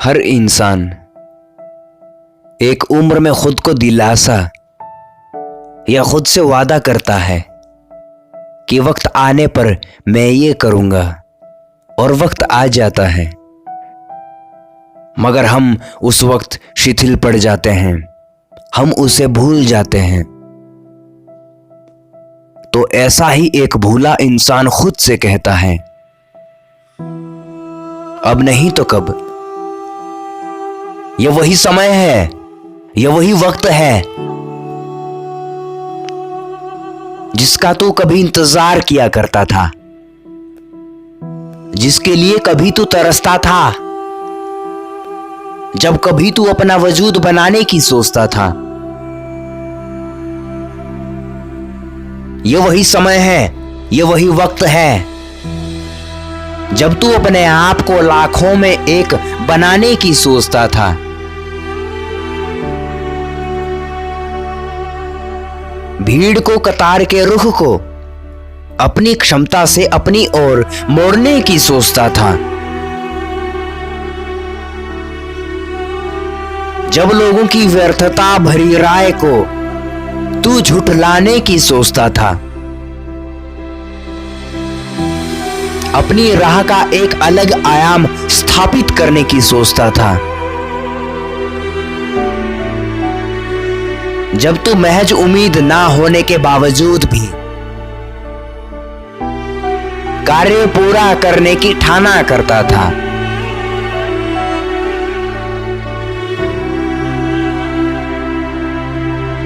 हर इंसान एक उम्र में खुद को दिलासा या खुद से वादा करता है कि वक्त आने पर मैं ये करूंगा, और वक्त आ जाता है मगर हम उस वक्त शिथिल पड़ जाते हैं, हम उसे भूल जाते हैं। तो ऐसा ही एक भूला इंसान खुद से कहता है, अब नहीं तो कब। यह वही समय है, यह वही वक्त है जिसका तू कभी इंतजार किया करता था, जिसके लिए कभी तू तरसता था, जब कभी तू अपना वजूद बनाने की सोचता था। यह वही समय है, यह वही वक्त है जब तू अपने आप को लाखों में एक बनाने की सोचता था। भीड़ को, कतार के रुख को अपनी क्षमता से अपनी ओर मोड़ने की सोचता था। जब लोगों की व्यर्थता भरी राय को तू झुठलाने की सोचता था। अपनी राह का एक अलग आयाम स्थापित करने की सोचता था। जब तू महज उम्मीद ना होने के बावजूद भी कार्य पूरा करने की ठाना करता था।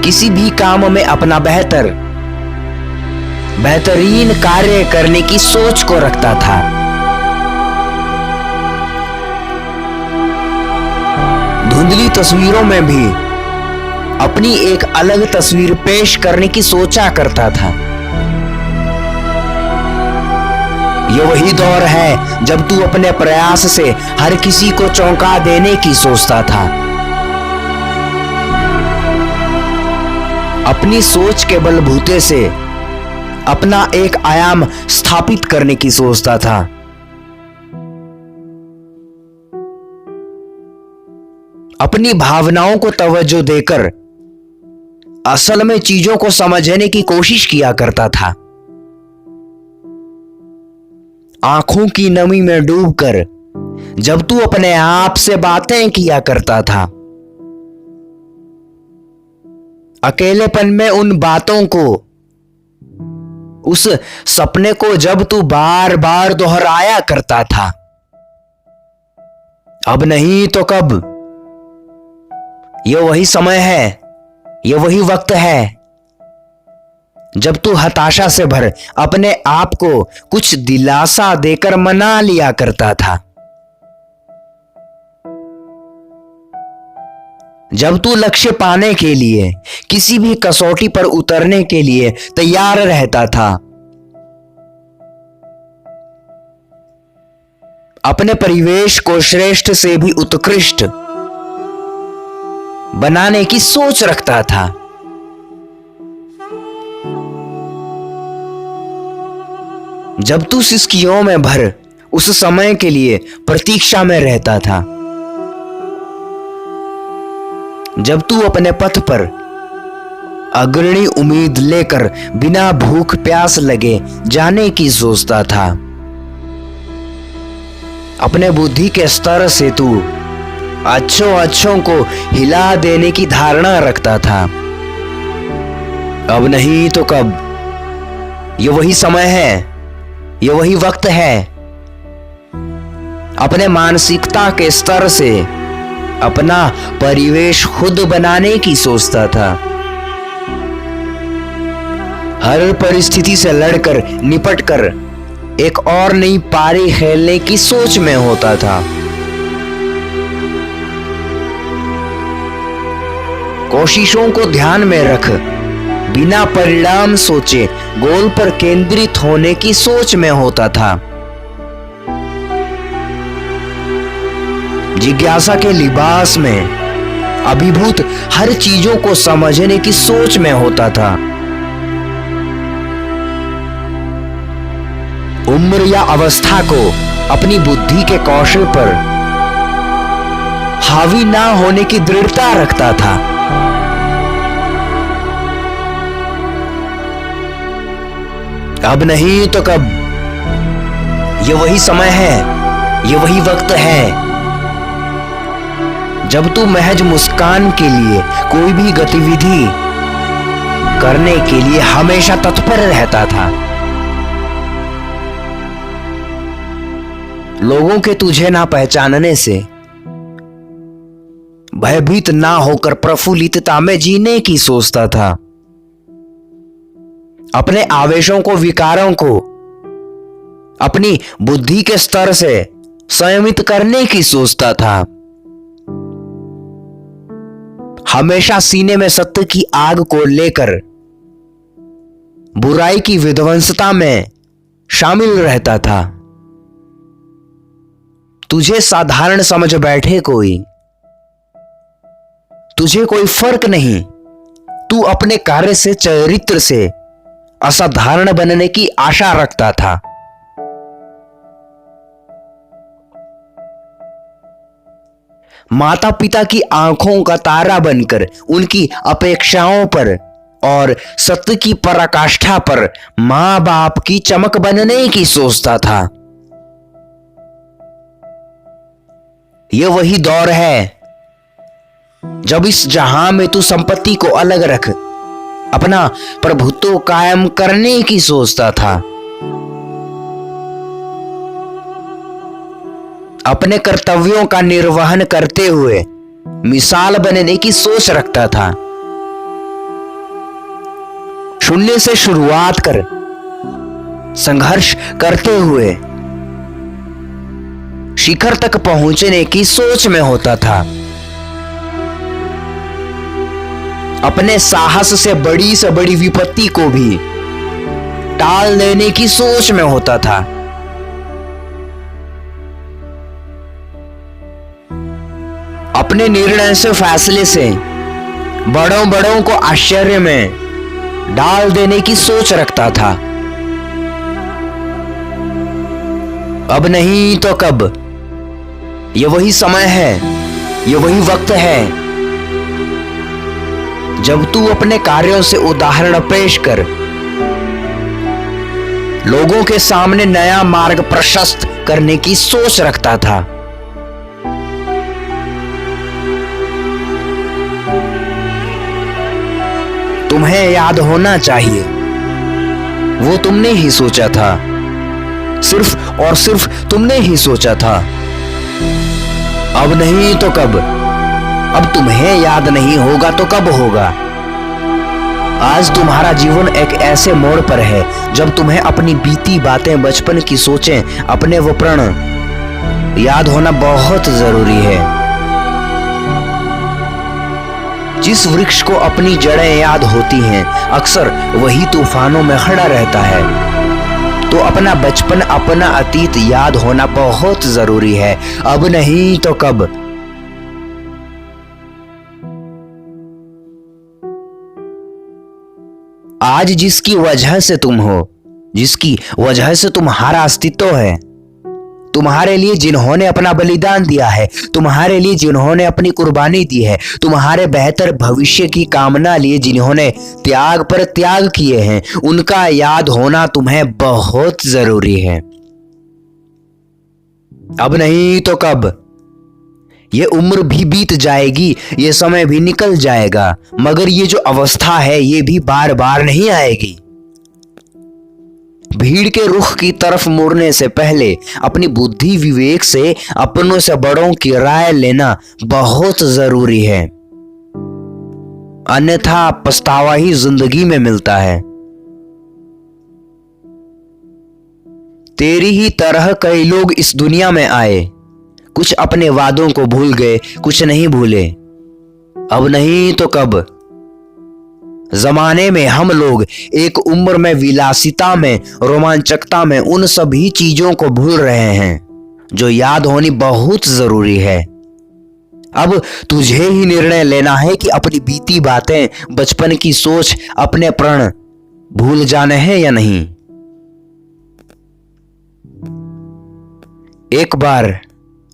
किसी भी काम में अपना बेहतरीन कार्य करने की सोच को रखता था। धुंधली तस्वीरों में भी अपनी एक अलग तस्वीर पेश करने की सोचा करता था। यह वही दौर है जब तू अपने प्रयास से हर किसी को चौंका देने की सोचता था। अपनी सोच के बलबूते से अपना एक आयाम स्थापित करने की सोचता था। अपनी भावनाओं को तवज्जो देकर असल में चीजों को समझने की कोशिश किया करता था। आंखों की नमी में डूबकर जब तू अपने आप से बातें किया करता था। अकेलेपन में उन बातों को, उस सपने को जब तू बार बार दोहराया करता था, अब नहीं तो कब। यह वही समय है, यह वही वक्त है जब तू हताशा से भर अपने आप को कुछ दिलासा देकर मना लिया करता था। जब तू लक्ष्य पाने के लिए किसी भी कसौटी पर उतरने के लिए तैयार रहता था। अपने परिवेश को श्रेष्ठ से भी उत्कृष्ट बनाने की सोच रखता था। जब तू सिसकियों में भर उस समय के लिए प्रतीक्षा में रहता था। जब तू अपने पथ पर अग्रणी उम्मीद लेकर बिना भूख प्यास लगे जाने की सोचता था। अपने बुद्धि के स्तर से तू अच्छों को हिला देने की धारणा रखता था। अब नहीं तो कब। यह वही समय है, यह वही वक्त है। अपने मानसिकता के स्तर से अपना परिवेश खुद बनाने की सोचता था। हर परिस्थिति से लड़कर निपटकर एक और नई पारी खेलने की सोच में होता था। कोशिशों को ध्यान में रख बिना परिणाम सोचे गोल पर केंद्रित होने की सोच में होता था। जिज्ञासा के लिबास में अभिभूत हर चीजों को समझने की सोच में होता था। उम्र या अवस्था को अपनी बुद्धि के कौशल पर हावी ना होने की दृढ़ता रखता था। अब नहीं तो कब, ये वही समय है, ये वही वक्त है जब तू महज मुस्कान के लिए कोई भी गतिविधि करने के लिए हमेशा तत्पर रहता था। लोगों के तुझे ना पहचानने से भयभीत ना होकर प्रफुल्लितता में जीने की सोचता था। अपने आवेशों को, विकारों को अपनी बुद्धि के स्तर से संयमित करने की सोचता था। हमेशा सीने में सत्य की आग को लेकर बुराई की विध्वंसता में शामिल रहता था। तुझे साधारण समझ बैठे कोई, तुझे कोई फर्क नहीं। तू अपने कार्य से, चरित्र से असाधारण बनने की आशा रखता था। माता पिता की आंखों का तारा बनकर उनकी अपेक्षाओं पर और सत्य की पराकाष्ठा पर मां बाप की चमक बनने की सोचता था। यह वही दौर है जब इस जहां में तू संपत्ति को अलग रख अपना प्रभुत्व कायम करने की सोचता था। अपने कर्तव्यों का निर्वहन करते हुए मिसाल बनने की सोच रखता था। शून्य से शुरुआत कर संघर्ष करते हुए शिखर तक पहुंचने की सोच में होता था। अपने साहस से बड़ी विपत्ति को भी टाल देने की सोच में होता था। अपने निर्णय से, फैसले से बड़ों को आश्चर्य में डाल देने की सोच रखता था। अब नहीं तो कब, ये वही समय है, ये वही वक्त है जब तू अपने कार्यों से उदाहरण पेश कर लोगों के सामने नया मार्ग प्रशस्त करने की सोच रखता था। तुम्हें याद होना चाहिए, वो तुमने ही सोचा था, सिर्फ और सिर्फ तुमने ही सोचा था। अब नहीं तो कब, अब तुम्हें याद नहीं होगा तो कब होगा। आज तुम्हारा जीवन एक ऐसे मोड़ पर है जब तुम्हें अपनी बीती बातें, बचपन की सोचें, अपने वो प्रण याद होना बहुत जरूरी है। जिस वृक्ष को अपनी जड़ें याद होती हैं, अक्सर वही तूफानों में खड़ा रहता है। तो अपना बचपन, अपना अतीत याद होना बहुत जरूरी है। अब नहीं तो कब। आज जिसकी वजह से तुम हो, जिसकी वजह से तुम्हारा अस्तित्व है, तुम्हारे लिए जिन्होंने अपना बलिदान दिया है, तुम्हारे लिए जिन्होंने अपनी कुर्बानी दी है, तुम्हारे बेहतर भविष्य की कामना लिए जिन्होंने त्याग पर त्याग किए हैं, उनका याद होना तुम्हें बहुत जरूरी है। अब नहीं तो कब। ये उम्र भी बीत जाएगी, ये समय भी निकल जाएगा, मगर ये जो अवस्था है ये भी बार बार नहीं आएगी। भीड़ के रुख की तरफ मुड़ने से पहले अपनी बुद्धि विवेक से अपनों से बड़ों की राय लेना बहुत जरूरी है, अन्यथा पछतावा ही जिंदगी में मिलता है। तेरी ही तरह कई लोग इस दुनिया में आए, कुछ अपने वादों को भूल गए, कुछ नहीं भूले। अब नहीं तो कब। जमाने में हम लोग एक उम्र में विलासिता में, रोमांचकता में उन सभी चीजों को भूल रहे हैं जो याद होनी बहुत जरूरी है। अब तुझे ही निर्णय लेना है कि अपनी बीती बातें, बचपन की सोच, अपने प्रण भूल जाने हैं या नहीं। एक बार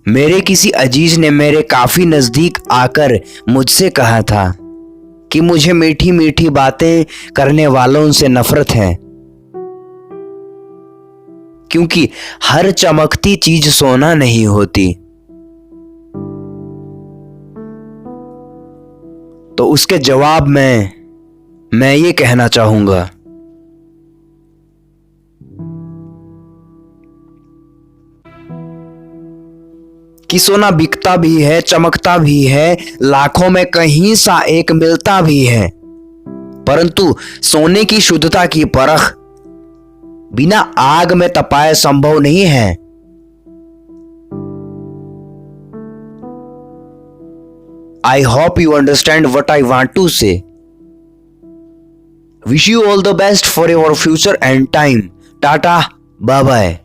मेरे किसी अजीज ने मेरे काफी नजदीक आकर मुझसे कहा था कि मुझे मीठी मीठी बातें करने वालों से नफरत है, क्योंकि हर चमकती चीज सोना नहीं होती। तो उसके जवाब में मैं ये कहना चाहूंगा कि सोना बिकता भी है, चमकता भी है, लाखों में कहीं सा एक मिलता भी है, परंतु सोने की शुद्धता की परख बिना आग में तपाए संभव नहीं है। I hope you understand what I want to say. Wish you all the best for your future and time. Tata, bye bye.